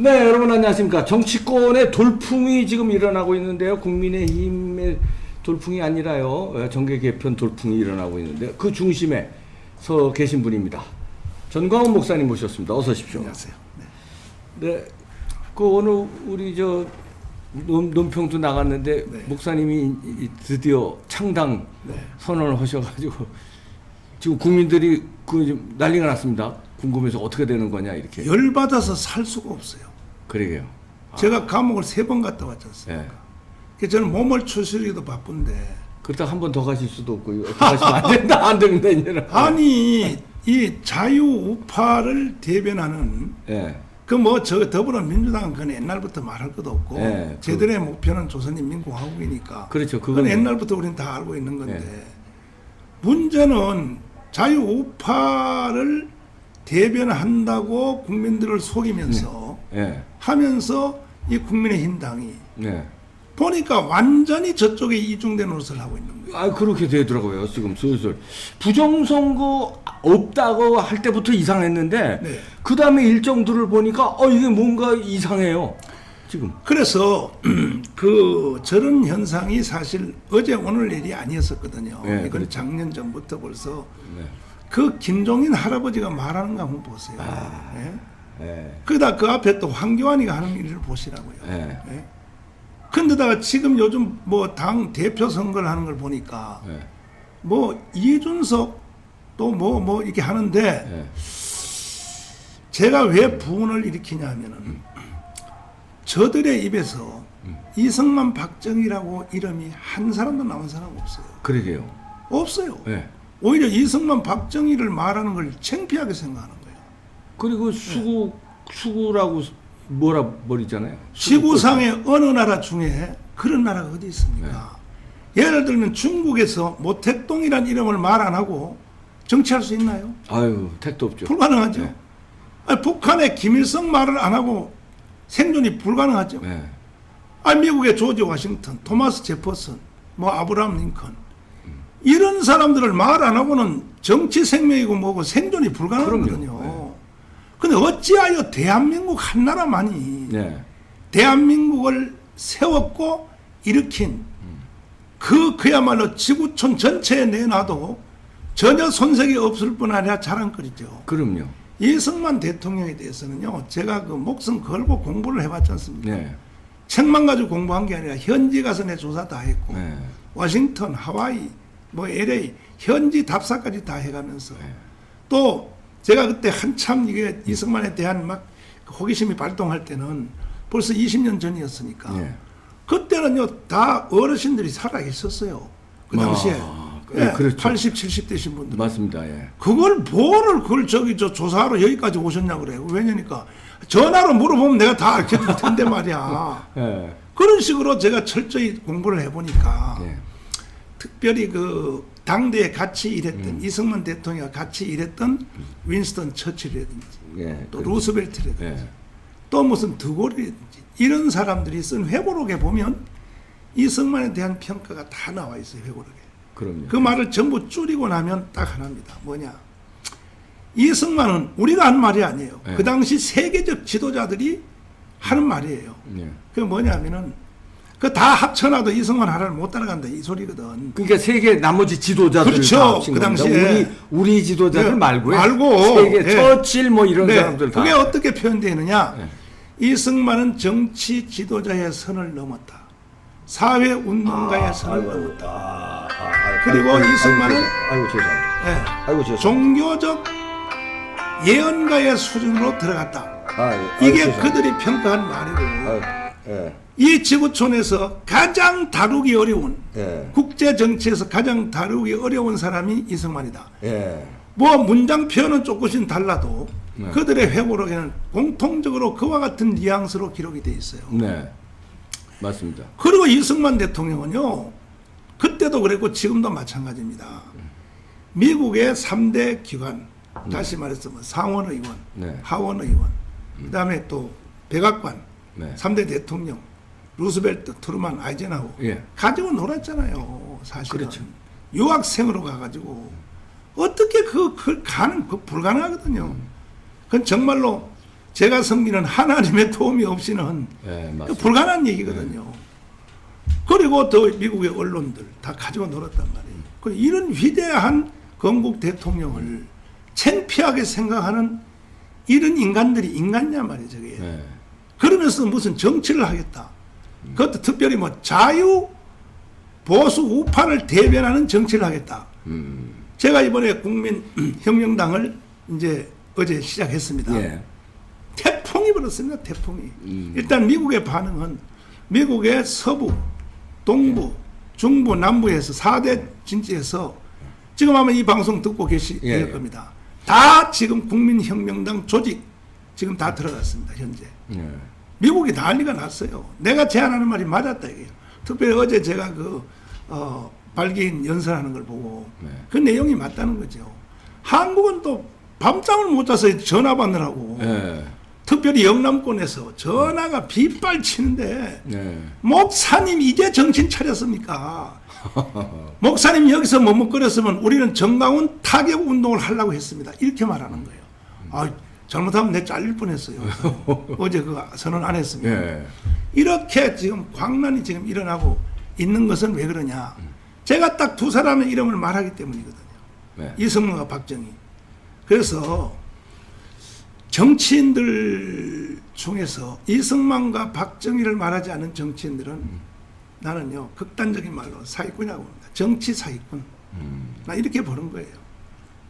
네, 여러분 안녕하십니까. 정치권의 돌풍이 지금 일어나고 있는데요. 국민의힘의 돌풍이 아니라요. 정계 개편 돌풍이 일어나고 있는데 그 중심에 서 계신 분입니다. 전광훈 목사님 모셨습니다. 어서 오십시오. 안녕하세요. 네, 그 오늘 우리 저 논평도 나갔는데 네. 목사님이 드디어 창당 네. 선언을 하셔가지고 지금 국민들이 그 난리가 났습니다. 궁금해서 어떻게 되는 거냐 이렇게. 열받아서 살 수가 없어요. 그러게요. 제가 감옥을 3번 갔다 왔지 않습니까? 예. 그래서 저는 몸을 추스리기도 바쁜데 그렇다 한 번 더 가실 수도 없고 가시면 안 된다 안 됩니다 이제는. 아니 이 자유우파를 대변하는 예. 그 뭐 저 더불어민주당은 그건 옛날부터 말할 것도 없고 예, 저들의 목표는 조선인 민공화국이니까 그렇죠. 그건 그건 옛날부터 우리는 다 알고 있는 건데 예. 문제는 자유우파를 대변한다고 국민들을 속이면서 예. 하면서 이 국민의힘 당이 예. 보니까 완전히 저쪽에 이중된 노릇을 하고 있는 거예요. 아 그렇게 되더라고요. 지금 슬슬 부정선거 없다고 할 때부터 이상했는데 네. 그 다음에 일정들을 보니까 이게 뭔가 이상해요. 지금. 그래서 그 저런 현상이 사실 어제 오늘 일이 아니었었거든요. 네, 이건 그렇죠. 작년 전부터 벌써 네. 그 김종인 할아버지가 말하는 거 한번 보세요. 아. 예? 예. 그러다 그 앞에 또 황교안이가 하는 일을 보시라고요. 예. 예? 근데다가 지금 요즘 뭐 당 대표 선거를 하는 걸 보니까 예. 뭐 이준석 또 뭐 이렇게 하는데 예. 제가 왜 부흥을 일으키냐 하면은 저들의 입에서 이승만 박정희라고 이름이 한 사람도 나온 사람 없어요. 그러게요. 없어요. 예. 오히려 이승만 박정희를 말하는 걸 창피하게 생각하는 거예요. 그리고 수구라고 뭐라 버리잖아요. 지구상의 어느 나라 중에 그런 나라가 어디 있습니까? 예를 들면 중국에서 모택동이라는 이름을 말 안 하고 정치할 수 있나요? 아유 택도 없죠. 불가능하죠. 네. 아니, 북한의 김일성 말을 안 하고 생존이 불가능하죠. 예. 아니, 미국의 조지 워싱턴, 토마스 제퍼슨, 뭐 아브라함 링컨 이런 사람들을 말 안 하고는 정치 생명이고 뭐고 생존이 불가능하거든요. 그럼요. 근데 어찌하여 대한민국 한 나라만이 네. 대한민국을 세웠고 일으킨 그야말로 지구촌 전체에 내놔도 전혀 손색이 없을 뿐 아니라 자랑거리죠. 그럼요. 이승만 대통령에 대해서는요, 제가 그 목숨 걸고 공부를 해봤지 않습니까? 네. 책만 가지고 공부한 게 아니라 현지 가서 내 조사 다 했고, 네. 워싱턴, 하와이, 뭐 LA 현지 답사까지 다 해가면서 네. 또 제가 그때 한참 이게 이승만에 대한 막 호기심이 발동할 때는 벌써 20년 전이었으니까 네. 그때는요 다 어르신들이 살아 있었어요. 그 당시에 예, 그렇죠. 80, 70 되신 분들. 맞습니다. 예. 그걸 저기 저 조사하러 여기까지 오셨냐 그래요. 왜냐니까 전화로 물어보면 내가 다 알려줄 텐데 말이야. 예. 그런 식으로 제가 철저히 공부를 해보니까 예. 특별히 그 당대에 같이 일했던 이승만 대통령과 같이 일했던 윈스턴 처칠이라든지 예. 또 루스벨트라든지 예. 또 무슨 드골이라든지 이런 사람들이 쓴 회고록에 보면 이승만에 대한 평가가 다 나와 있어요. 회고록에. 그럼요. 그 말을 전부 줄이고 나면 딱 하나입니다. 뭐냐? 이승만은 우리가 한 말이 아니에요. 네. 그 당시 세계적 지도자들이 하는 말이에요. 예. 그게 뭐냐면은 그 다 합쳐놔도 이승만 하나를 못 따라간다 이 소리거든. 그러니까 세계 나머지 지도자들 그렇죠. 다 합친 그 겁니다. 당시에. 우리 지도자들 네, 말고요. 말고. 세계 예. 처칠 뭐 이런 네, 사람들 다. 그게 어떻게 표현되어 있느냐? 네. 이승만은 정치 지도자의 선을 넘었다. 사회 운동가의 선을 넘었다. 그리고 이승만은 아이고 죄송합니다. 예, 아이고 죄송합니다. 종교적 예언가의 수준으로 들어갔다. 아이고, 이게 죄송합니다. 그들이 평가한 말이고 아이고, 예. 이 지구촌에서 가장 다루기 어려운 예. 국제 정치에서 가장 다루기 어려운 사람이 이승만이다. 예. 뭐 문장 표현은 조금씩 달라도 네. 그들의 회고록에는 공통적으로 그와 같은 뉘앙스로 기록이 돼 있어요. 네. 맞습니다. 그리고 이승만 대통령은요, 그때도 그랬고 지금도 마찬가지입니다. 미국의 3대 기관, 다시 말해서 뭐 상원의원, 네. 하원의원, 그 다음에 또 백악관, 네. 3대 대통령, 루스벨트, 트루만, 아이젠하워 예. 가지고 놀았잖아요. 사실은. 그렇죠. 유학생으로 가가지고 어떻게 그 가는 그 불가능하거든요. 그건 정말로 제가 섬기는 하나님의 도움이 없이는 예, 그 맞습니다. 불가능한 얘기거든요. 그리고 또 미국의 언론들 다 가지고 놀았단 말이에요. 그 이런 위대한 건국 대통령을 창피하게 생각하는 이런 인간들이 인간냐 말이에요. 저게. 예. 그러면서 무슨 정치를 하겠다. 그것도 특별히 뭐 자유 보수 우파를 대변하는 정치를 하겠다. 제가 이번에 국민혁명당을 이제 어제 시작했습니다. 예. 태풍이 불었습니다. 태풍이. 일단 미국의 반응은 미국의 서부, 동부, 중부, 남부에서 4대 진지에서 지금 아마 이 방송 듣고 계실 예. 겁니다. 다 지금 국민혁명당 조직 지금 다 들어갔습니다. 현재. 예. 미국이 난리가 났어요. 내가 제안하는 말이 맞았다 이게요. 특별히 어제 제가 발기인 연설하는 걸 보고 네. 그 내용이 맞다는 거죠. 한국은 또 밤잠을 못 자서 전화 받느라고 예. 특별히 영남권에서 전화가 빗발치는데 예. 목사님 이제 정신 차렸습니까? 목사님 여기서 머뭇거렸으면 우리는 정강훈 타격 운동을 하려고 했습니다. 이렇게 말하는 거예요. 아, 잘못하면 내 잘릴 뻔했어요. 어제 그 선언 안 했습니다. 예. 이렇게 지금 광란이 지금 일어나고 있는 것은 왜 그러냐? 제가 딱 두 사람의 이름을 말하기 때문이거든요. 네. 이승만과 박정희. 그래서 정치인들 중에서 이승만과 박정희를 말하지 않은 정치인들은 나는요 극단적인 말로 사기꾼이라고 봅니다. 정치 사기꾼. 나 이렇게 보는 거예요.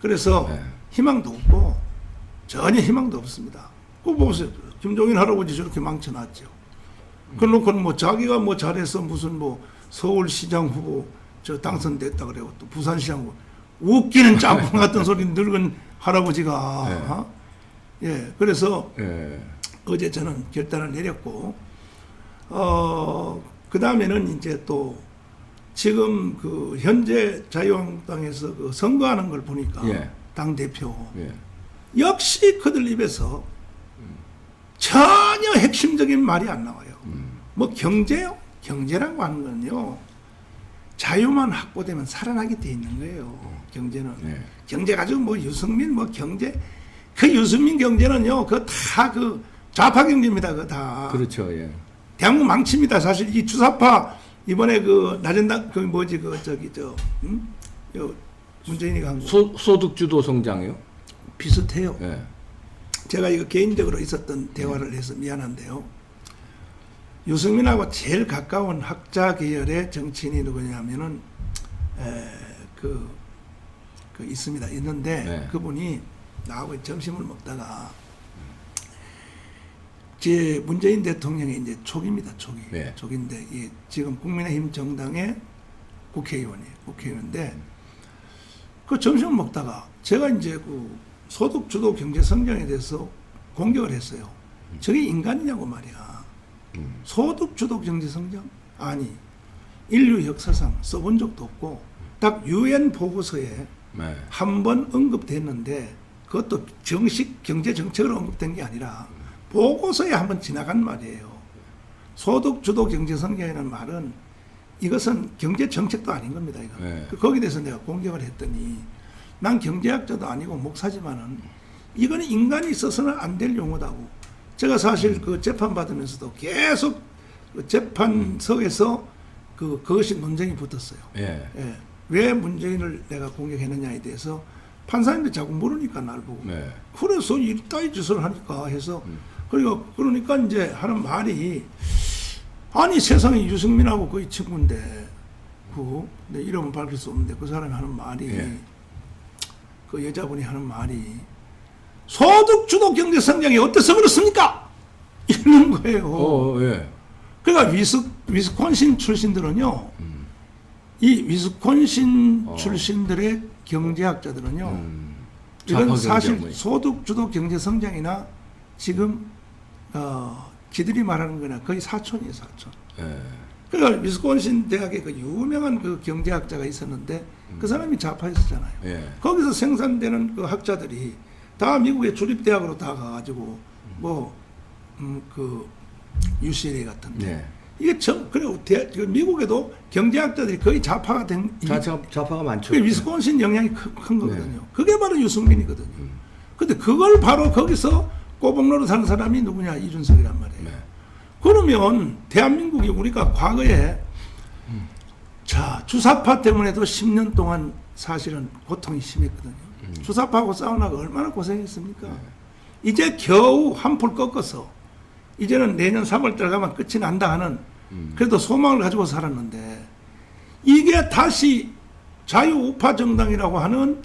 그래서 네. 희망도 없고 전혀 희망도 없습니다. 그거 보세요. 김종인 할아버지 저렇게 망쳐놨죠. 그놓고는 뭐 자기가 뭐 잘해서 무슨 뭐 서울시장 후보 저 당선됐다 그래고 또 부산시장 후보 웃기는 짬뽕 같은 소리 늙은 할아버지가 네. 예 그래서 예. 어제 저는 결단을 내렸고 그 다음에는 이제 또 지금 그 현재 자유한국당에서 그 선거하는 걸 보니까 예. 당 대표 예. 역시 그들 입에서 전혀 핵심적인 말이 안 나와요. 뭐 경제요? 경제라고 하는 건요. 자유만 확보되면 살아나게 돼 있는 거예요. 경제는. 예. 경제 가지고 뭐 유승민 뭐 경제 그 유승민 경제는요. 그거 다 그 좌파 경제입니다. 그거 다. 그렇죠. 예. 대한민국 망칩니다. 사실 이 주사파 이번에 그 나전당 그 뭐지 그 저기 요 문재인이 간 거 소득주도 성장이요? 비슷해요. 예. 제가 이거 개인적으로 있었던 대화를 해서 미안한데요. 유승민하고 제일 가까운 학자 계열의 정치인이 누구냐면은 그 있습니다. 있는데 네. 그분이 나하고 점심을 먹다가 제 문재인 대통령의 이제 촉입니다. 촉이. 네. 촉인데 이 지금 국민의힘 정당의 국회의원이에요. 국회의원인데 그 점심을 먹다가 제가 이제 그 소득 주도 경제 성장에 대해서 공격을 했어요. 저게 인간이냐고 말이야. 소득 주도 경제 성장? 아니. 인류 역사상 써본 적도 없고 딱 유엔 보고서에 네. 한 번 언급됐는데 그것도 정식 경제 정책으로 언급된 게 아니라 보고서에 한 번 지나간 말이에요. 소득 주도 경제 성장이라는 말은 이것은 경제 정책도 아닌 겁니다. 이거. 네. 거기에 대해서 내가 공격을 했더니 난 경제학자도 아니고 목사지만은 이거는 인간이 있어서는 안 될 용어다고. 제가 사실 그 재판 받으면서도 계속 그 재판석에서 그것이 논쟁이 붙었어요. 예. 예. 왜 문재인을 내가 공격했느냐에 대해서 판사님들 자꾸 물으니까 날 보고. 네. 그래서 이따위 짓을 하니까 해서 그러니까 이제 하는 말이 아니 세상에 유승민하고 거의 친구인데 내 이름은 밝힐 수 없는데 그 사람이 하는 말이 예. 그 여자분이 하는 말이 소득 주도 경제 성장이 어때서 그렇습니까? 이러는 거예요. 예. 그러니까 위스콘신 출신들은요. 이 위스콘신 출신들의 경제학자들은요. 이건 좌파 사실 경제학문이. 소득 주도 경제 성장이나 지금 지들이 말하는 거나 거의 사촌이에요, 사촌. 예. 그러니까 위스콘신 대학에 그 유명한 그 경제학자가 있었는데 그 사람이 좌파였었잖아요. 예. 거기서 생산되는 그 학자들이 다 미국의 주립대학으로 다 가가지고 그 UCLA 같은데 예. 이게 그리고 미국에도 경제학자들이 거의 좌파가 된 좌파가 많죠. 그게 위스콘신 영향이 큰 거거든요. 그게 바로 유승민이거든요. 근데 그걸 바로 거기서 꼬북로로 사는 사람이 누구냐? 이준석이란 말이에요. 네. 그러면 대한민국이 우리가 과거에 자 주사파 때문에도 10년 동안 사실은 고통이 심했거든요. 주사파하고 싸우다가 얼마나 고생했습니까? 이제 겨우 한풀 꺾어서 이제는 내년 3월 달 가면 끝이 난다 하는 그래도 소망을 가지고 살았는데 이게 다시 자유우파 정당이라고 하는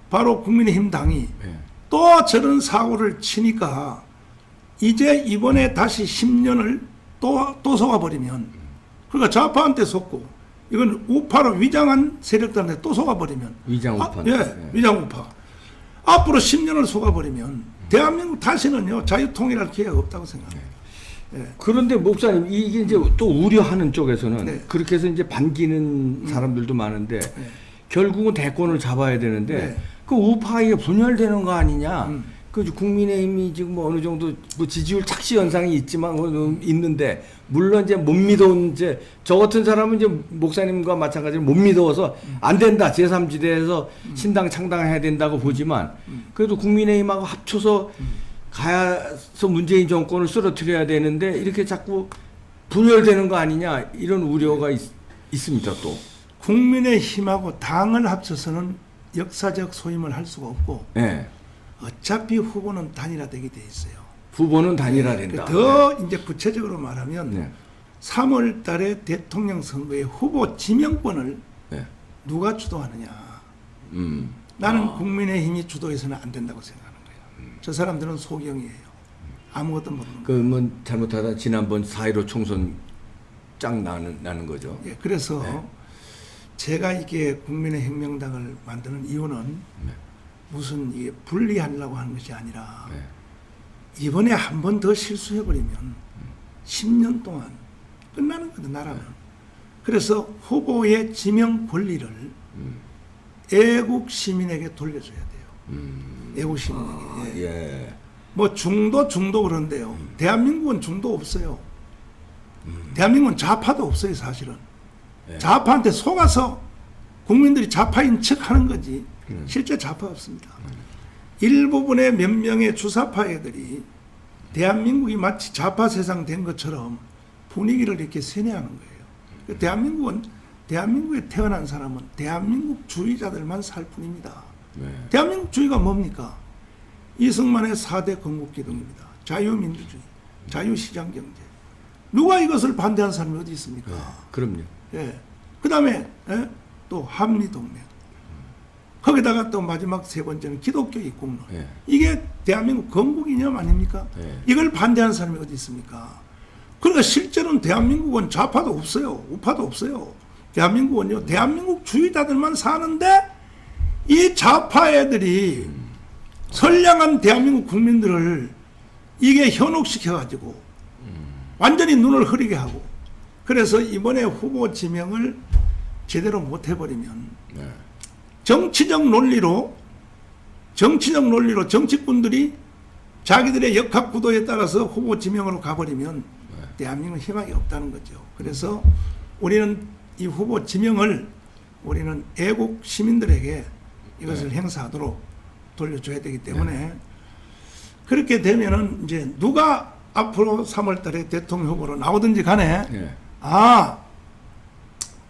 바로 국민의힘 당이 네. 또 저런 사고를 치니까 이제 이번에 다시 10년을 또 속아버리면 그러니까 좌파한테 속고 이건 우파로 위장한 세력들한테 또 속아버리면 위장 우파. 예, 위장 우파 앞으로 10년을 속아버리면 대한민국 다시는요 자유통일할 기회가 없다고 생각해요. 예. 그런데 목사님 이게 이제 또 우려하는 쪽에서는 네. 그렇게 해서 이제 반기는 사람들도 많은데 결국은 대권을 잡아야 되는데 네. 그 우파에 분열되는 거 아니냐? 그 국민의힘이 지금 뭐 어느 정도 뭐 지지율 착시 현상이 있지만 있는데 물론 이제 못 믿어온 이제 저 같은 사람은 이제 목사님과 마찬가지로 못 믿어서 안 된다 제3지대에서 신당 창당해야 된다고 보지만 그래도 국민의힘하고 합쳐서 가서 문재인 정권을 쓰러뜨려야 되는데 이렇게 자꾸 분열되는 거 아니냐 이런 우려가 있습니다 또. 국민의힘하고 당을 합쳐서는 역사적 소임을 할 수가 없고 네. 어차피 후보는 단일화되게 돼 있어요. 후보는 단일화된다. 더 이제 구체적으로 말하면 네. 3월 달에 대통령 선거의 후보 지명권을 네. 누가 주도하느냐. 나는 아. 국민의힘이 주도해서는 안 된다고 생각하는 거예요. 저 사람들은 소경이에요. 아무것도 모르는 거예요. 그러면 잘못하다 지난번 4.15 총선 짱 나는 거죠. 예, 그래서 네. 제가 이게 국민의혁명당을 만드는 이유는 네. 무슨 이게 분리하려고 하는 것이 아니라 네. 이번에 한 번 더 실수해버리면 10년 동안 끝나는 거거든 나라는. 그래서 후보의 지명 권리를 애국 시민에게 돌려줘야 돼요. 애국 시민에게. 예. 뭐 중도 그런데요. 대한민국은 중도 없어요. 대한민국은 좌파도 없어요 사실은. 네. 좌파한테 속아서 국민들이 좌파인 척하는 거지 실제 좌파 없습니다. 일부분의 몇 명의 주사파 애들이 대한민국이 마치 좌파 세상 된 것처럼 분위기를 이렇게 세뇌하는 거예요. 대한민국에 태어난 사람은 대한민국 주의자들만 살 뿐입니다. 네. 대한민국 주의가 뭡니까? 이승만의 4대 건국기둥입니다. 자유민주주의, 자유시장경제. 누가 이것을 반대하는 사람이 어디 있습니까? 네. 그럼요. 예. 그 다음에 또 한미동맹. 거기다가 또 마지막 세 번째는 기독교 입국론. 예. 이게 대한민국 건국 이념 아닙니까? 예. 이걸 반대하는 사람이 어디 있습니까? 그러니까 실제로는 대한민국은 좌파도 없어요. 우파도 없어요. 대한민국은요. 대한민국 주의자들만 사는데 이 좌파 애들이 선량한 대한민국 국민들을 이게 현혹시켜가지고 완전히 눈을 흐리게 하고 그래서 이번에 후보 지명을 제대로 못 해버리면 네. 정치적 논리로 정치꾼들이 자기들의 역학 구도에 따라서 후보 지명으로 가버리면 대한민국은 희망이 없다는 거죠. 그래서 우리는 이 후보 지명을 우리는 애국 시민들에게 이것을 행사하도록 돌려줘야 되기 때문에 그렇게 되면은 이제 누가 앞으로 3월 달에 대통령 후보로 나오든지 간에 예.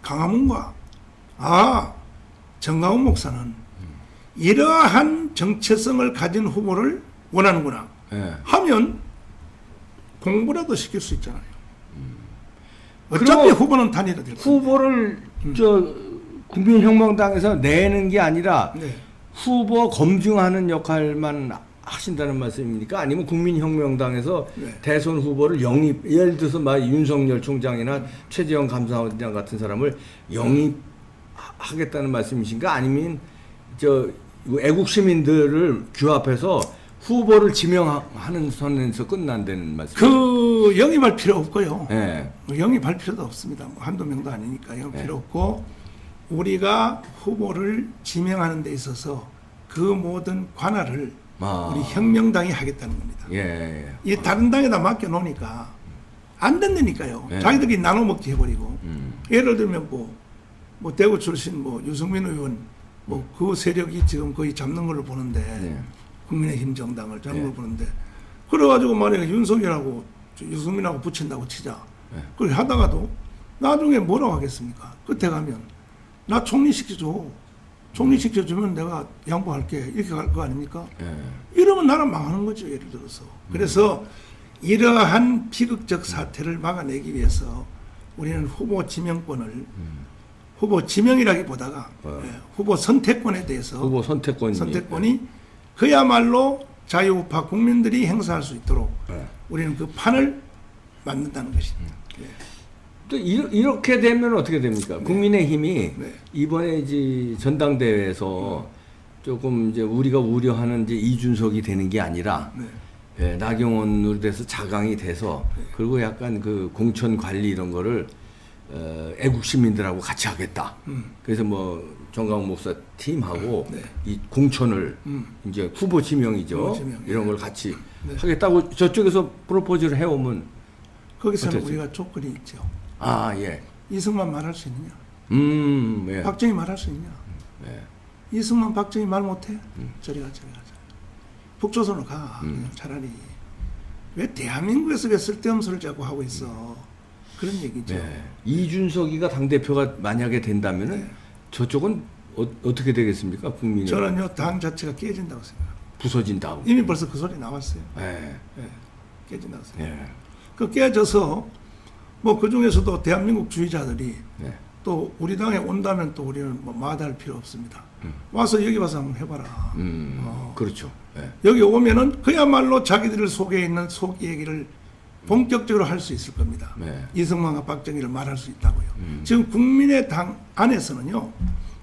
강화문과 정강훈 목사는 이러한 정체성을 가진 후보를 원하는구나 예. 하면 공부라도 시킬 수 있잖아요. 어차피 그리고 후보는 단일화 될 겁니다. 후보를 국민혁명당에서 내는 게 아니라 네. 후보 검증하는 역할만 하신다는 말씀입니까? 아니면 국민혁명당에서 네. 대선 후보를 예를 들어서 막 윤석열 총장이나 최재형 감사원장 같은 사람을 영입하겠다는 말씀이신가? 아니면 애국 시민들을 규합해서 후보를 지명하는 선에서 끝난다는 말씀? 그 영입할 필요 없고요. 네. 영입할 필요도 없습니다. 뭐 한두 명도 아니니까 영입 네. 필요 없고 우리가 후보를 지명하는 데 있어서 그 모든 관할을 우리 혁명당이 하겠다는 겁니다. 예. 이 다른 당에다 맡겨놓으니까 안 된다니까요. 네. 자기들이 나눠 먹기 해버리고 예를 들면 뭐 대구 출신 뭐 유승민 의원 뭐 그 세력이 지금 거의 잡는 걸로 보는데 네. 국민의힘 정당을 잡는 네. 걸로 보는데 그래가지고 만약에 윤석열하고 유승민하고 붙인다고 치자. 네. 그렇게 하다가도 나중에 뭐라고 하겠습니까? 끝에 가면 나 총리시켜줘. 총리시켜주면 내가 양보할게. 이렇게 갈 거 아닙니까? 예. 이러면 나라 망하는 거죠. 예를 들어서. 그래서 이러한 비극적 사태를 막아내기 위해서 우리는 후보 지명권을 후보 지명이라기보다가 어. 후보 선택권에 대해서 후보 선택권이 그야말로 자유우파 국민들이 행사할 수 있도록 네. 우리는 그 판을 만든다는 것입니다. 또 이렇게 되면 어떻게 됩니까? 국민의힘이 네. 이번에 이제 전당대회에서 조금 이제 우리가 우려하는 이제 이준석이 되는 게 아니라 네. 예, 나경원으로 돼서 자강이 돼서 그리고 약간 그 공천 관리 이런 거를 애국 시민들하고 같이 하겠다. 그래서 뭐 정강훈 목사 팀하고 네. 이 공천을 이제 후보 지명이죠. 후보 지명, 이런 네. 걸 같이 네. 하겠다고 저쪽에서 프로포즈를 해오면 거기서는 어땠어요? 우리가 조건이 있죠. 아 예. 이승만 말할 수 있느냐? 예. 박정희 말할 수 있냐? 예. 이승만 박정희 말 못해? 저리 가. 북조선으로 가. 그냥 차라리. 왜 대한민국에서 왜 쓸데없는 소리를 자꾸 하고 있어. 그런 얘기죠. 네. 이준석이가 당대표가 만약에 된다면은 네. 저쪽은 어떻게 되겠습니까? 국민이 저는요, 당 자체가 깨진다고 생각합니다. 부서진다고. 이미 벌써 그 소리 나왔어요. 예. 예, 깨진다고 생각합니다. 예. 그 깨져서 뭐 그 중에서도 대한민국 주의자들이 네. 또 우리 당에 온다면 또 우리는 뭐 마다할 필요 없습니다. 와서 여기 와서 한번 해봐라. 그렇죠. 예. 여기 오면은 그야말로 자기들 속에 있는 속 얘기를 본격적으로 할 수 있을 겁니다. 네. 이승만과 박정희를 말할 수 있다고요. 지금 국민의 당 안에서는요,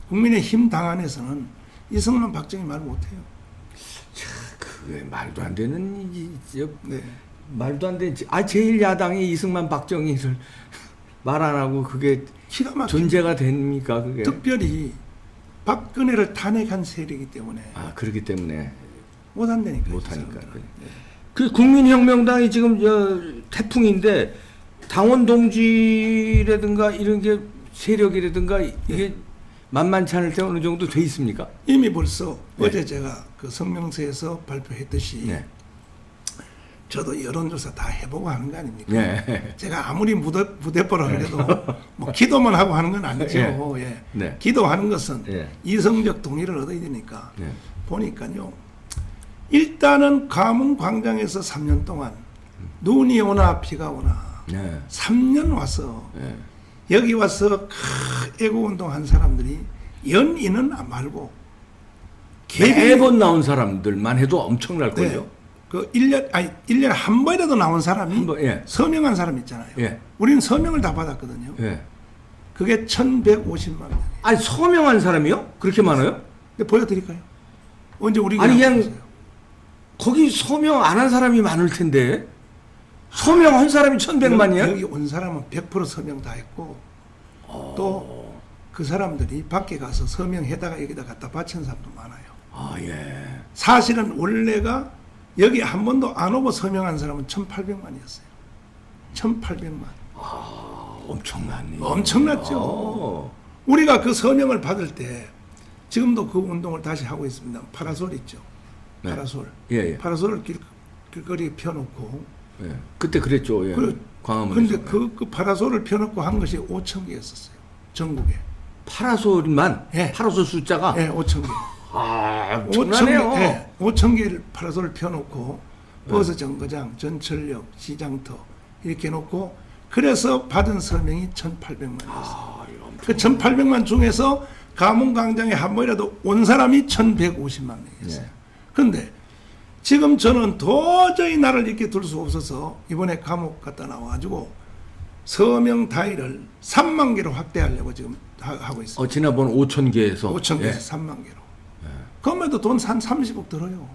국민의힘 당 안에서는 이승만, 박정희 말 못해요. 그게 말도 안 되는 네. 말도 안 되지. 제일 야당이 이승만 박정희를 말 안 하고 그게 기가 막히게 존재가 됩니까 그게? 특별히 박근혜를 탄핵한 세력이기 때문에 그렇기 때문에 못한다니까요. 못하니까. 사람들은. 네. 그 국민혁명당이 지금 태풍인데 당원 동지라든가 이런 게 세력이라든가 이게 만만치 않을 때 어느 정도 돼 있습니까? 이미 벌써 네. 어제 제가 그 성명서에서 발표했듯이 네. 저도 여론조사 다 해보고 하는 거 아닙니까? 네. 제가 아무리 무대뽀라 그래도 뭐 기도만 하고 하는 건 아니죠. 예. 네. 기도하는 것은 네. 이성적 동의를 얻어야 되니까 네. 보니까요. 일단은 가문 광장에서 3년 동안 눈이 오나 비가 오나 네. 3년 와서 네. 여기 와서 애국운동 한 사람들이 연인은 안 말고 매번 나온 사람들만 해도 엄청날걸요. 네. 그 1년에 한 번이라도 나온 사람이 한 번, 예. 서명한 사람 있잖아요. 예. 우리는 서명을 다 받았거든요. 예. 그게 1150만 명. 서명한 사람이요? 그렇게 많아요? 보여드릴까요? 언제 우리가 아니, 그냥 해보세요. 거기 서명 안 한 사람이 많을 텐데 서명한 사람이 1100만이야? 여기 온 사람은 100% 서명 다 했고 또 그 사람들이 밖에 가서 서명해다가 여기다 갖다 바친 사람도 많아요. 예. 사실은 원래가 여기 한 번도 안 오고 서명한 사람은 1800만이었어요. 1800만. 엄청나네. 엄청났죠. 우리가 그 서명을 받을 때 지금도 그 운동을 다시 하고 있습니다. 파라솔 있죠. 네. 파라솔. 예, 예. 파라솔을 길거리에 펴놓고. 예. 그때 그랬죠. 예. 광화문에서. 근데 그 파라솔을 펴놓고 한 것이 5천 개였었어요. 전국에. 파라솔만? 예. 파라솔 숫자가? 네, 5천 개. 엄청나네요. 5천 개를 파라솔을 펴놓고 버스 정거장, 전철역, 시장터 이렇게 놓고 그래서 받은 서명이 1,800만이었어요. 그 1,800만 중에서 가문광장에 한 번이라도 온 사람이 1,150만 명이었어요. 네. 그런데 지금 저는 도저히 나를 이렇게 둘 수 없어서 이번에 감옥 갔다 나와가지고 서명 단위를 3만 개로 확대하려고 지금 하고 있습니다. 지난번 5천 개에서 5천 개에서 3만 개로. 그러면도 돈 한 30억 들어요.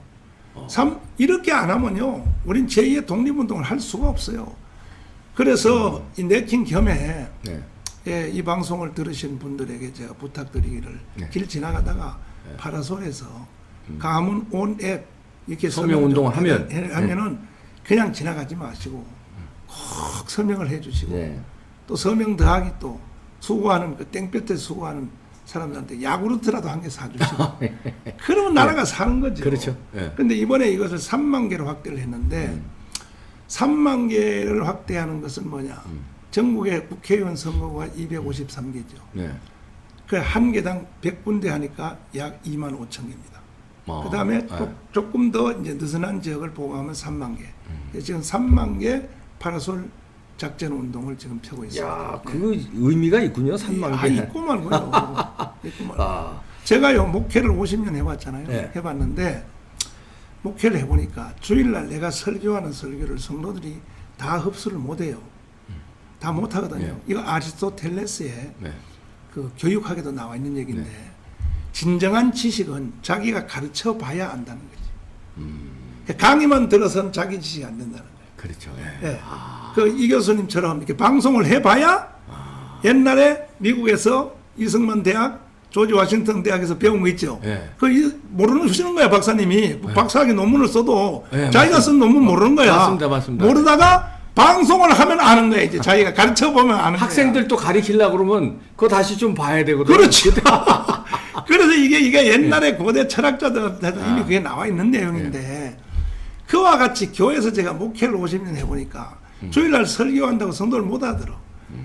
이렇게 안 하면요, 우린 제2의 독립운동을 할 수가 없어요. 그래서 이 내킨 겸해 네. 예, 이 방송을 들으신 분들에게 제가 부탁드리기를 네. 길 지나가다가 파라솔에서 가문 온 앱 이렇게 서명 운동을 하면은 그냥 지나가지 마시고 꼭 서명을 해주시고 네. 또 서명 더하기 또 수고하는 그 땡볕에 수고하는 사람들한테 야구르트라도 한 개 사주시고 그러면 나라가 사는 거죠. 그렇죠. 예. 근데 이번에 이것을 3만 개로 확대를 했는데 3만 개를 확대하는 것은 뭐냐? 전국의 국회의원 선거가 253개죠. 네. 그 한 개당 100군데 하니까 약 2만 5천 개입니다. 그 다음에 또 조금 더 이제 느슨한 지역을 보강하면 3만 개. 지금 3만 개 파라솔 작전 운동을 지금 펴고 있습니다. 야, 그 의미가 있군요. 3만 개. 있구만요. 있구만. 아, 제가요 목회를 50년 해봤잖아요. 네. 해봤는데 목회를 해보니까 주일날 내가 설교하는 설교를 성도들이 다 흡수를 못해요. 다 못하거든요. 네. 이거 아리스토텔레스의 네. 그 교육학에도 나와 있는 얘기인데 진정한 지식은 자기가 가르쳐 봐야 안다는 거지. 강의만 들어서는 자기 지식이 안 된다는 거예요. 그렇죠. 예. 그 이 교수님처럼 이렇게 방송을 해봐야 옛날에 미국에서 이승만 대학, 조지 워싱턴 대학에서 배운 거 있죠. 예. 모르는 쓰는 거야 박사님이. 박사학위 논문을 써도 예, 자기가 쓴 논문 모르는 거야. 맞습니다, 맞습니다. 모르다가 방송을 하면 아는 거야. 이제 자기가 가르쳐 보면 아는 거야. 학생들 또 가르치려고 그러면 그거 다시 좀 봐야 되거든요. 그렇지. 그래서 이게 옛날에 고대 철학자들한테도 이미 그게 나와 있는 내용인데 그와 같이 교회에서 제가 목회를 50년 해보니까 주일날 설교한다고 성도를 못 알아들어.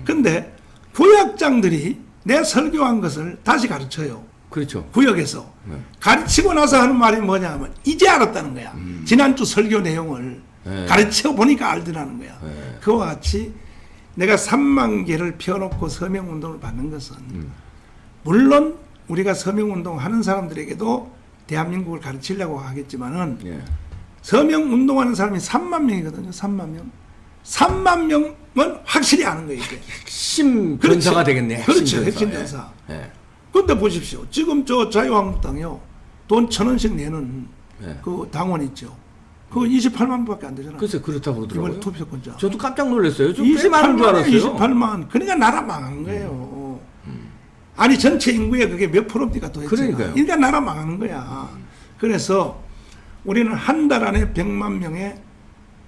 근데 구역장들이 내 설교한 것을 다시 가르쳐요. 그렇죠. 구역에서. 가르치고 나서 하는 말이 뭐냐 하면 이제 알았다는 거야. 지난주 설교 내용을 가르쳐 보니까 알더라는 거야. 그와 같이 내가 3만 개를 펴놓고 서명운동을 받는 것은 물론 우리가 서명운동 하는 사람들에게도 대한민국을 가르치려고 하겠지만은 예. 서명운동하는 사람이 3만 명이거든요. 3만 명. 3만 명은 확실히 아는 거예요. 이게. 핵심 전사가 되겠네. 그렇죠. 핵심 전사. 예. 근데 보십시오. 지금 저 자유한국당이요. 돈 1,000원씩 내는 예. 그 당원 있죠. 그거 28만 밖에 안 되잖아요. 글쎄 그렇다고 이번에 그러더라고요. 투표권자. 저도 깜짝 놀랐어요. 좀 꽤 많은 줄 28만, 알았어요. 28만. 그러니까 나라 망한 거예요. 아니 전체 인구의 그게 몇 프로입니까 또 했잖아. 그러니까요. 그러니까 나라 망하는 거야. 그래서 우리는 한 달 안에 100만 명의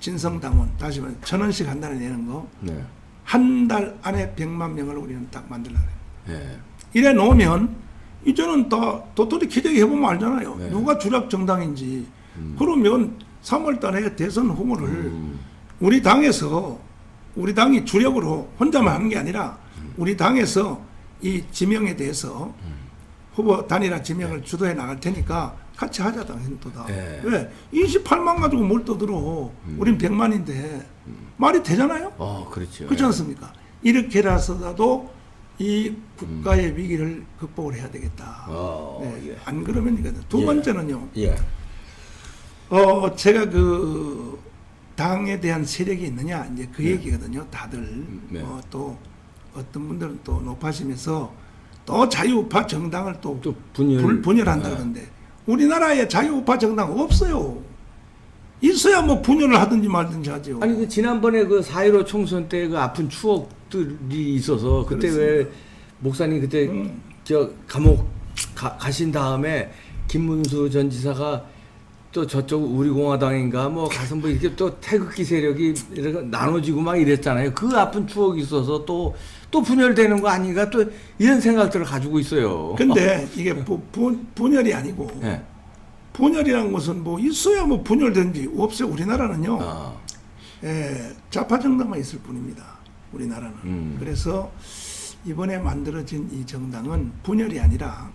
진성당원, 다시 말해 1,000원씩 한 달에 내는 거. 네. 한 달 안에 100만 명을 우리는 딱 만들려고 해요. 예. 이래 놓으면 이제는 다 도토리 기저귀 해보면 알잖아요. 네. 누가 주력 정당인지. 그러면 3월 달에 대선 후보를 우리 당에서 우리 당이 주력으로 혼자만 하는 게 아니라 우리 당에서 이 지명에 대해서 후보 단일화 지명을 주도해 나갈 테니까 같이 하자 당신도 다. 네. 왜? 28만 가지고 뭘 떠들어. 우린 100만인데 말이 되잖아요. 그렇죠. 그렇지 않습니까? 이렇게라서라도 이 국가의 위기를 극복을 해야 되겠다. 네. 예. 안 그러면 이거든. 두 예. 번째는요. 예. 제가 그 당에 대한 세력이 있느냐 이제 그 얘기거든요. 다들 네. 또 어떤 분들은 또 높아지면서 또 자유우파 정당을 또 또 분열한다던데 우리나라에 자유우파 정당 없어요. 있어야 뭐 분열을 하든지 말든지 하죠. 아니 그 지난번에 그 4.15 총선 때 그 아픈 추억들이 있어서 그때 그렇습니다. 왜 목사님 그때 저 감옥 가신 다음에 김문수 전 지사가 또 저쪽 우리공화당인가 뭐 가서 뭐 이렇게 또 태극기 세력이 이렇게 나눠지고 막 이랬잖아요. 그 아픈 추억이 있어서 또 분열되는 거 아닌가 또 이런 생각들을 가지고 있어요. 근데 이게 분열이 아니고 네. 분열이라는 것은 뭐 있어야 뭐 분열된지 없어요. 우리나라는요. 좌파 정당만 있을 뿐입니다. 우리나라는. 그래서 이번에 만들어진 이 정당은 분열이 아니라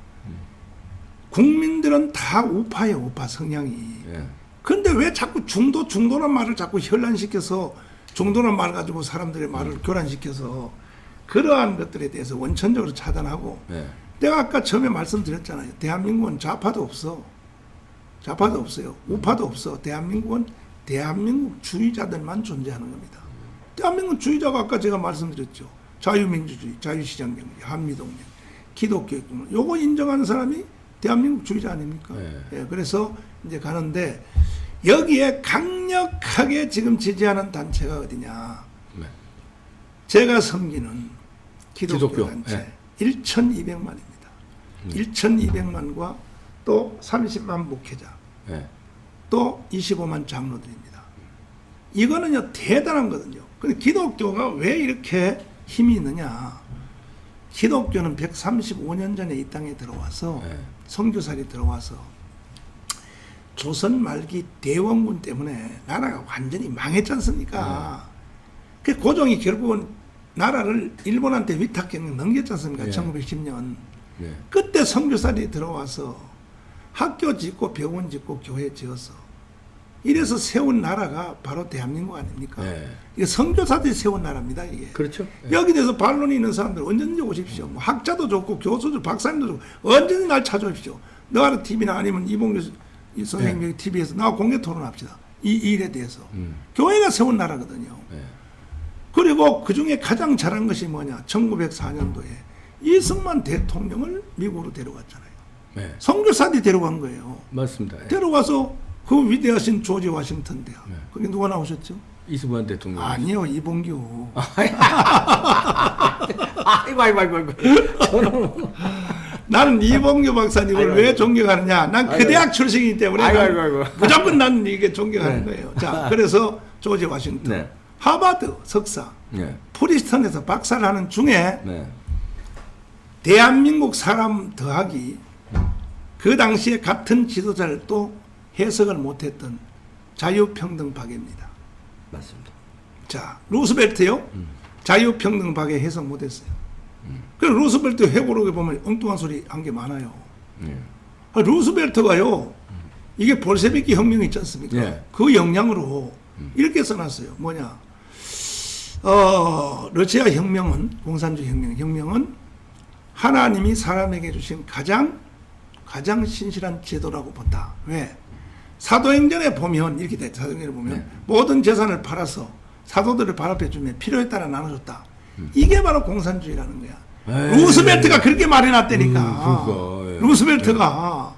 국민들은 다 우파예요. 우파 성향이. 예. 근데 왜 자꾸 중도란 말을 자꾸 현란시켜서 중도란 말 가지고 사람들의 말을 교란시켜서 그러한 것들에 대해서 원천적으로 차단하고 예. 내가 아까 처음에 말씀드렸잖아요. 대한민국은 좌파도 없어. 좌파도 없어요. 우파도 없어. 대한민국은 대한민국주의자들만 존재하는 겁니다. 대한민국 주의자가 아까 제가 말씀드렸죠. 자유민주주의, 자유시장경제, 한미동맹, 기독교육권 요거 인정하는 사람이 대한민국주의자 아닙니까? 네. 예, 그래서 이제 가는데 여기에 강력하게 지금 지지하는 단체가 어디냐? 네. 제가 섬기는 기독교 기독교, 단체 1,200만입니다. 1,200만과 또 30만 목회자, 예. 또 25만 장로들입니다. 이거는요 대단한 거거든요. 근데 기독교가 왜 이렇게 힘이 있느냐? 기독교는 135년 전에 이 땅에 들어와서 네. 선교사들이 들어와서 조선 말기 대원군 때문에 나라가 완전히 망했지 않습니까? 그 고종이 결국은 나라를 일본한테 위탁경 넘겼지 않습니까? 네. 1910년. 네. 그때 선교사들이 들어와서 학교 짓고 병원 짓고 교회 지어서 이래서 세운 나라가 바로 대한민국 아닙니까? 네. 이게 선교사들이 세운 나라입니다, 이게. 그렇죠. 네. 여기 대해서 반론이 있는 사람들 언제든지 오십시오. 뭐 학자도 좋고 교수도 박사님도 좋고 언제든지 날 찾아오십시오. 너하러 TV나 아니면 이봉규 이 선생님이 TV에서 나와 공개 토론합시다. 이 일에 대해서. 교회가 세운 나라거든요. 네. 그리고 그 중에 가장 잘한 것이 뭐냐? 1904년도에 이승만 대통령을 미국으로 데려갔잖아요. 네. 선교사들이 데려간 거예요. 맞습니다. 네. 데려가서 그 위대하신 조지 워싱턴 대학. 네. 거기 누가 나오셨죠? 이승만 대통령. 아니요, 이봉규. 아이고. 저는 나는 이봉규 박사님을 아이고, 왜 아이고. 존경하느냐? 난 그 아이고. 대학 출신이기 때문에 아이고. 무조건 나는 이게 존경하는 네. 거예요. 자, 그래서 조지 워싱턴, 네. 하버드 석사, 네. 프리스턴에서 박사를 하는 중에 네. 대한민국 사람 더하기 그 당시에 같은 지도자를 또 해석을 못했던 자유평등 박애입니다. 맞습니다. 자, 루스벨트요. 자유평등 박애 해석 못했어요. 그 루스벨트 회고록에 보면 엉뚱한 소리 한 게 많아요. 네. 루스벨트가요, 이게 볼셰비키 혁명이 있지 않습니까? 네. 그 영향으로 이렇게 써놨어요. 뭐냐? 러시아 혁명은, 공산주의 혁명은 하나님이 사람에게 주신 가장 신실한 제도라고 본다. 왜? 사도행전에 보면 이렇게 돼. 사도행전에 보면 네. 모든 재산을 팔아서 사도들을 발업해 주면 필요에 따라 나눠줬다. 이게 바로 공산주의라는 거야. 에이. 루스벨트가 그렇게 말해놨다니까. 그러니까, 예. 루스벨트가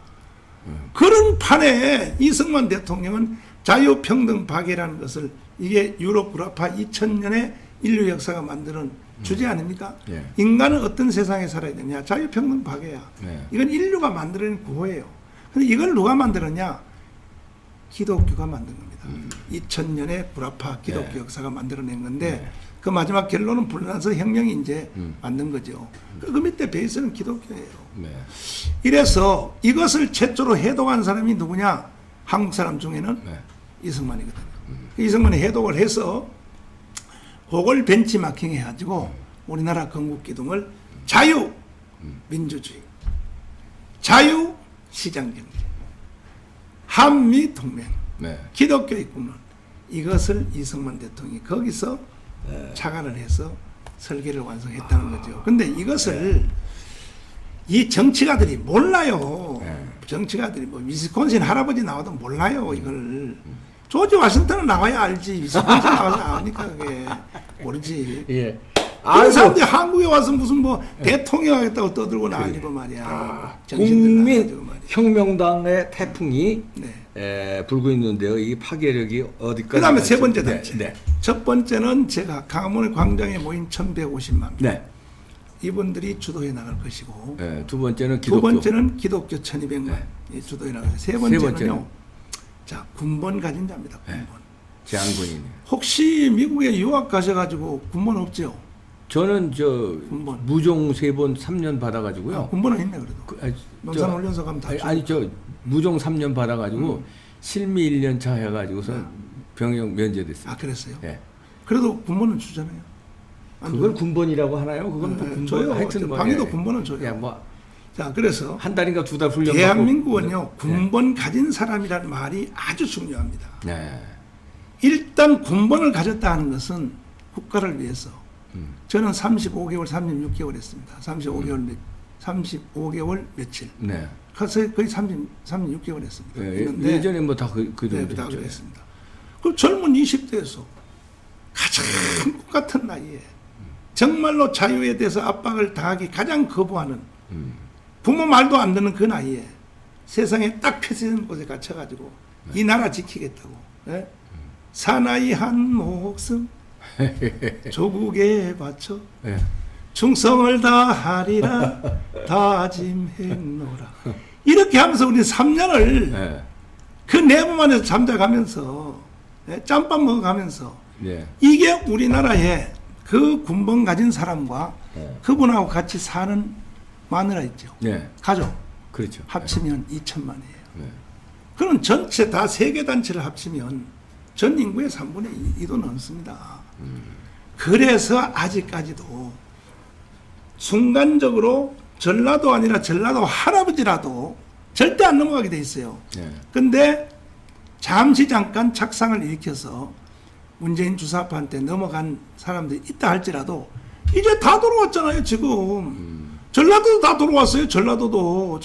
그런 판에 이승만 대통령은 자유평등 박애라는 것을 이게 유럽 구라파 2000년에 인류 역사가 만드는 주제 아닙니까? 예. 인간은 어떤 세상에 살아야 되냐? 자유평등 박애야. 네. 이건 인류가 만들어낸 구호예요. 근데 이걸 누가 만들었냐? 기독교가 만든 겁니다. 2000년에 구라파 기독교 네. 역사가 만들어낸 건데 네. 그 마지막 결론은 불나서 혁명이 이제 만든 거죠. 그 밑에 베이스는 기독교예요. 네. 이래서 이것을 최초로 해독한 사람이 누구냐? 한국 사람 중에는 네. 이승만이거든요. 이승만이 해독을 해서 그걸 벤치마킹 해가지고 우리나라 건국기둥을 자유 민주주의, 자유 시장경제, 한미 동맹, 네. 기독교의 국론, 이것을 이승만 대통령이 거기서 착안을 해서 설계를 완성했다는 거죠. 근데 이것을 이 정치가들이 몰라요. 네. 정치가들이 뭐 위스콘신 할아버지 나와도 몰라요. 이걸 조지 워싱턴은 나와야 알지. 위스콘신 나와서 아니까 그게 모르지. 예. 이 사람들이 한국에 와서 무슨 뭐 대통령 하겠다고 떠들고 난리고 말이야. 정신들 나가지고 말이야. 국민혁명당의 태풍이 네. 불고 있는데요. 이 파괴력이 어디까지? 그 다음에 갈지. 세 번째 네. 단체. 네. 첫 번째는 제가 강화문 광장에 모인 1,150만 명. 네. 이분들이 주도해 나갈 것이고 네. 두 번째는 두 기독교. 번째는 기독교 1,200만 이 주도해 나갈 것이고 세 번째는요. 번째는? 자, 군번 가진 자입니다. 군번. 장군이네. 혹시 미국에 유학 가셔가지고 군번 없죠? 저는 군번. 무종 3번 3년 받아가지고요. 아, 군번은 있네 그래도. 농산훈련소 가면 다 아니 무종 3년 받아가지고 실미 1년 차 해가지고서 병역 면제됐어요. 아, 그랬어요? 예. 그래도 군번은 주잖아요. 안 그걸 줘요? 군번이라고 하나요? 그건 뭐 네, 군번 줘요. 하여튼 뭐 방위도 예. 군번은 줘요. 야, 뭐 자, 그래서 한 달인가 두 달 훈련 대한민국은요, 받고. 군번 가진 사람이라는 말이 아주 중요합니다. 네. 일단 군번을 가졌다는 것은 국가를 위해서 저는 35개월, 36개월 했습니다. 35개월 며칠. 네. 거의 36개월 했습니다. 예, 했는데 예전에 뭐 다 그 네, 정도 다 했죠. 그랬습니다. 그럼 젊은 20대에서 가장 똑같은 나이에 정말로 자유에 대해서 압박을 당하기 가장 거부하는 부모 말도 안 듣는 그 나이에 세상에 딱 폐쇄된 곳에 갇혀가지고 이 나라 지키겠다고 예? 사나이 한 목숨 조국에 바쳐 예. 충성을 다하리라 다짐했노라 이렇게 하면서 우리 3년을 예. 그 내부 안에서 잠자가면서 예? 짬밥 먹어가면서 예. 이게 우리나라의 그 군번 가진 사람과 네. 그분하고 같이 사는 마누라 있죠. 네. 가족 그렇죠. 합치면 2천만이에요. 네. 그럼 전체 다 세 개 단체를 합치면 전 인구의 3분의 2도 넘습니다. 그래서 아직까지도 순간적으로 전라도 아니라 전라도 할아버지라도 절대 안 넘어가게 돼 있어요. 네. 근데 잠시 잠깐 착상을 일으켜서 문재인 주사파한테 넘어간 사람들이 있다 할지라도 이제 다 돌아왔잖아요, 지금. 전라도도 다 돌아왔어요, 전라도도.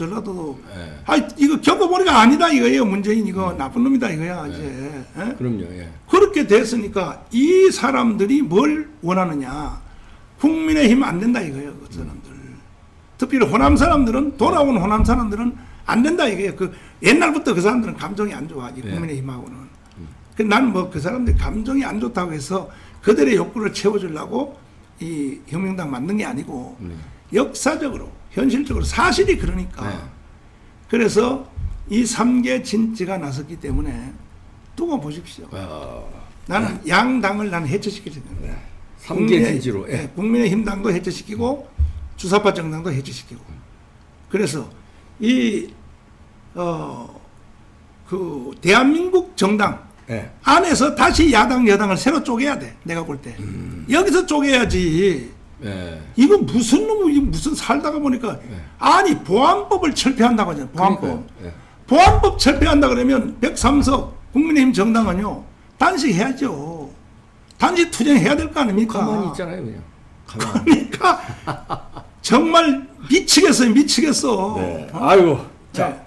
네. 아, 이거 겪어보니까 아니다 이거예요, 문재인 이거 나쁜 놈이다 이거야, 이제. 예? 그럼요. 예. 그렇게 됐으니까 이 사람들이 뭘 원하느냐. 국민의힘 안 된다 이거예요, 그 사람들. 특별히 호남 사람들은, 돌아온 호남 사람들은 안 된다 이거예요. 그 옛날부터 그 사람들은 감정이 안 좋아, 이 네. 국민의힘하고는. 나는 뭐 그 사람들 감정이 안 좋다고 해서 그들의 욕구를 채워주려고 이 혁명당 만든 게 아니고 역사적으로, 현실적으로 사실이 그러니까. 네. 그래서 이 3개 진지가 나섰기 때문에 두고 보십시오. 나는 양당을 나는 해체시킬 생각입니다. 3개 진지로. 예. 국민의힘당도 해체시키고 주사파 정당도 해체시키고. 그래서 이 그 대한민국 정당 예. 안에서 다시 야당 여당을 새로 쪼개야 돼. 내가 볼 때. 여기서 쪼개야지. 예. 이거 무슨 놈이 무슨 살다가 보니까 아니 보안법을 철폐한다고 하잖아요. 보안법. 그러니까요. 예. 보안법 철폐한다 그러면 103석 국민의힘 정당은요. 단식해야죠. 단식 투쟁해야 될 거 아닙니까? 가만히 있잖아요, 그냥. 가만히. 그러니까 정말 미치겠어요. 미치겠어. 네. 아이고. 자, 네.